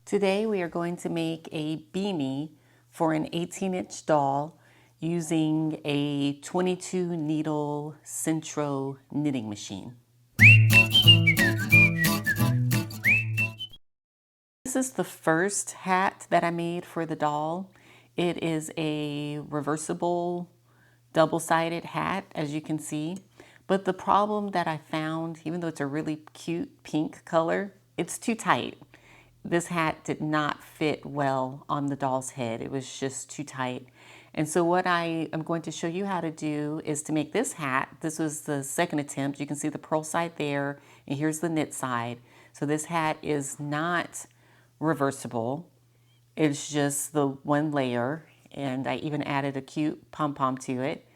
Today we are going to make a beanie for an 18-inch doll using a 22 needle Sentro knitting machine. This is the first hat that I made for the doll. It is a reversible double-sided hat, as you can see. But the problem that I found, even though it's a really cute pink color, it's too tight. This hat did not fit well on the doll's head. It was just too tight. And so what I am going to show you how to do is to make this hat. This was the second attempt. You can see the purl side there, and here's the knit side. So this hat is not reversible. It's just the one layer, and I even added a cute pom-pom to it.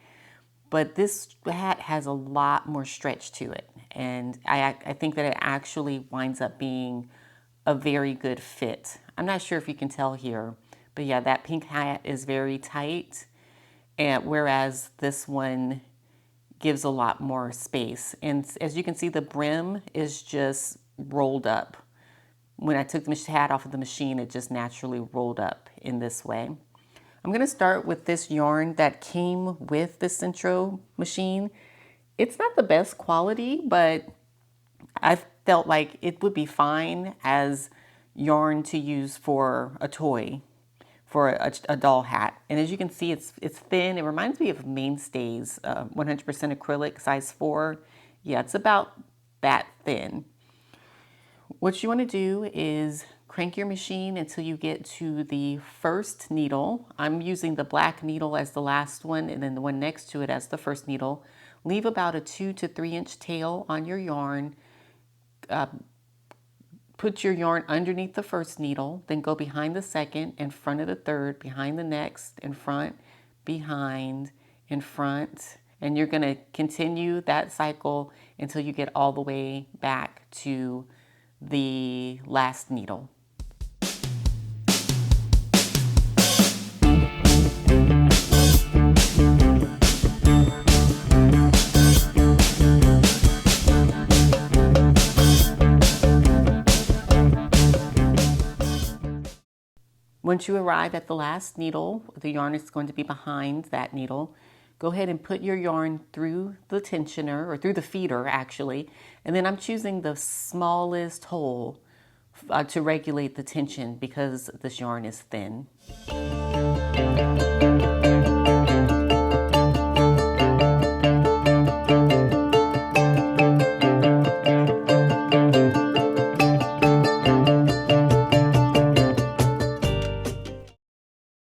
But this hat has a lot more stretch to it, and I think that it actually winds up being a very good fit. I'm not sure if you can tell here, but yeah, that pink hat is very tight, and whereas this one gives a lot more space. And as you can see, the brim is just rolled up. When I took the hat off of the machine, it just naturally rolled up in this way. I'm going to start with this yarn that came with the Sentro machine. It's not the best quality, but I felt like it would be fine as yarn to use for a toy, for a doll hat. And as you can see, it's thin. It reminds me of Mainstays, 100% acrylic, size 4. Yeah, it's about that thin. What you want to do is crank your machine until you get to the first needle. I'm using the black needle as the last one, and then the one next to it as the first needle. Leave about a 2 to 3 inch tail on your yarn. Put your yarn underneath the first needle, then go behind the second, in front of the third, behind the next, in front, behind, in front. And you're going to continue that cycle until you get all the way back to the last needle. Once you arrive at the last needle, the yarn is going to be behind that needle. Go ahead and put your yarn through the tensioner, or through the feeder actually, and then I'm choosing the smallest hole to regulate the tension because this yarn is thin.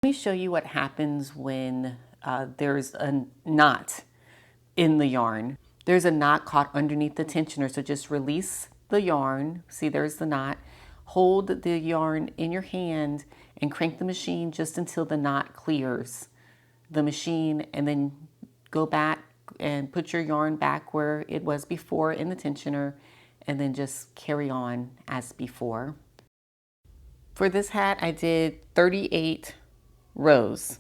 Let me show you what happens when there's a knot in the yarn. There's a knot caught underneath the tensioner, so just release the yarn. See, there's the knot. Hold the yarn in your hand and crank the machine just until the knot clears the machine, and then go back and put your yarn back where it was before in the tensioner, and then just carry on as before. For this hat, I did 38 rows.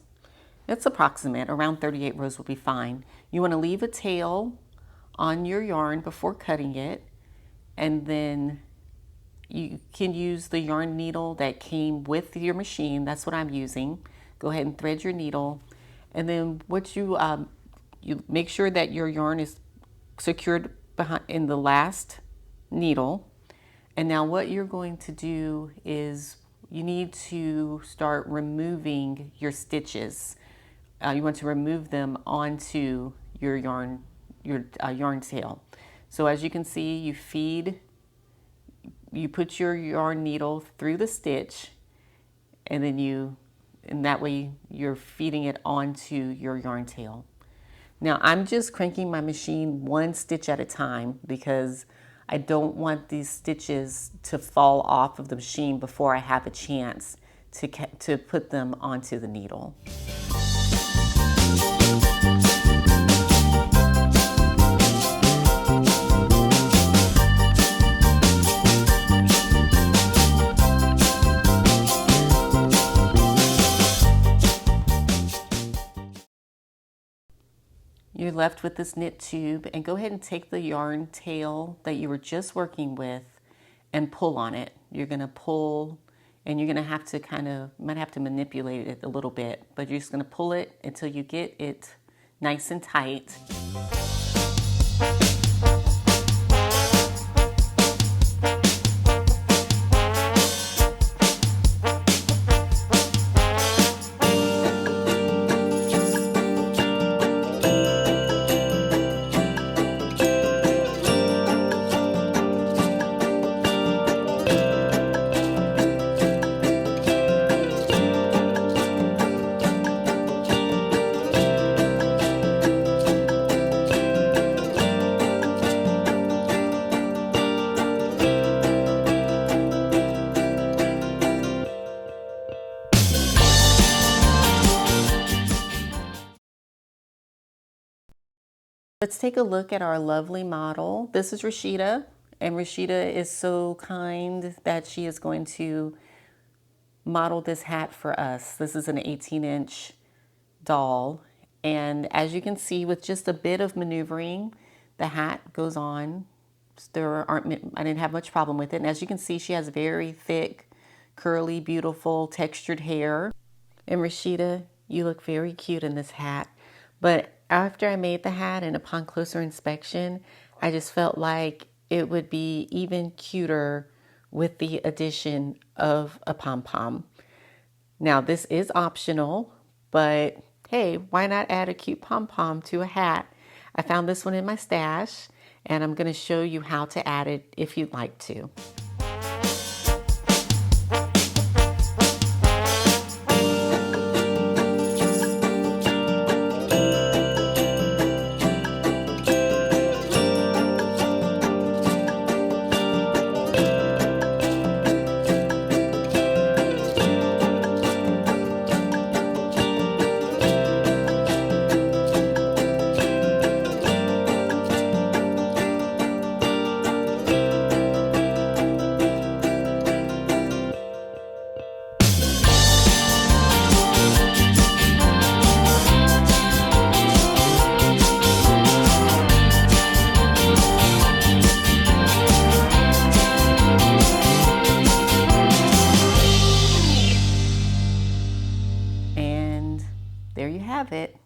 It's approximate, around 38 rows will be fine. You want to leave a tail on your yarn before cutting it, and then you can use the yarn needle that came with your machine. That's what I'm using. Go ahead and thread your needle, and then what you make sure that your yarn is secured behind in the last needle. And now what you're going to do is you need to start removing your stitches. You want to remove them onto your yarn tail. So as you can see, you put your yarn needle through the stitch, and then that way you're feeding it onto your yarn tail. Now I'm just cranking my machine one stitch at a time because I don't want these stitches to fall off of the machine before I have a chance to put them onto the needle. You're left with this knit tube, and go ahead and take the yarn tail that you were just working with and pull on it. You're going to pull and you're gonna have to might have to manipulate it a little bit, but you're just gonna pull it until you get it nice and tight. Let's take a look at our lovely model. This is Rashida, and Rashida is so kind that she is going to model this hat for us. This is an 18-inch doll, and as you can see, with just a bit of maneuvering, the hat goes on. I didn't have much problem with it, and as you can see, she has very thick, curly, beautiful, textured hair. And Rashida, you look very cute in this hat. But after I made the hat and upon closer inspection, I just felt like it would be even cuter with the addition of a pom-pom. Now, this is optional, but hey, why not add a cute pom-pom to a hat? I found this one in my stash, and I'm going to show you how to add it if you'd like to. There you have it.